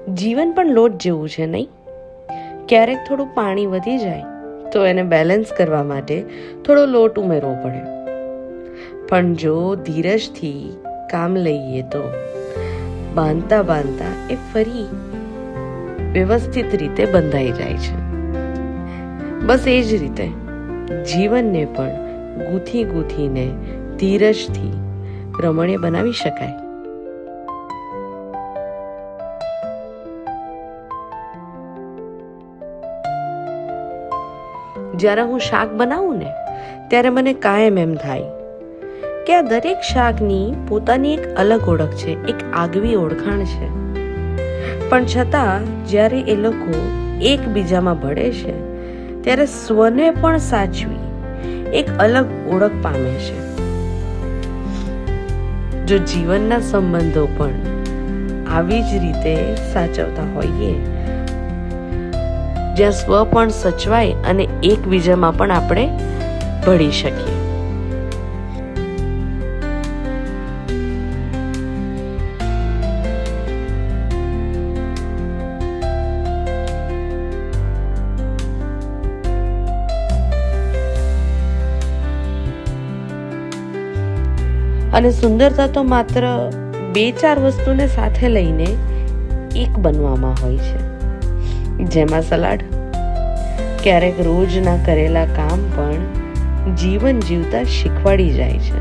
જીવન પણ લોટ જેવું છે નહીં? ક્યારેક થોડું પાણી વધી જાય તો એને બેલેન્સ કરવા માટે થોડો લોટ ઉમેરવો પડે. પણ જો ધીરજથી કામ લઈએ તો બાંધતા બાંધતા એ ફરી વ્યવસ્થિત રીતે બંધાઈ જાય છે. બસ એ જ રીતે જીવનને પણ ગૂંથી ગૂંથીને ધીરજથી રમણીય બનાવી શકાય. જ્યારે હું શાક બનાવું ને ત્યારે મને કાયમ એમ થાય કે આ દરેક શાકની પોતાની એક અલગ ઓળખ છે, એક આગવી ઓળખાણ છે. પણ છતાં જ્યારે એ લોકો એકબીજામાં ભળે છે ત્યારે સ્વને પણ સાચવી એક અલગ ઓળખ પામે છે. જો જીવનના સંબંધો પણ આવી જ રીતે સાચવતા હોઈએ, જ્યાં સ્વ પણ સચવાય અને એકબીજામાં પણ આપણે ભળી શકીએ. અને સુંદરતા તો માત્ર 2-4 વસ્તુને સાથે લઈને એક બનવામાં હોય છે, જેમાં સલાડ. ક્યારેક રોજના કરેલા કામ પણ જીવન જીવતા શીખવાડી જાય છે.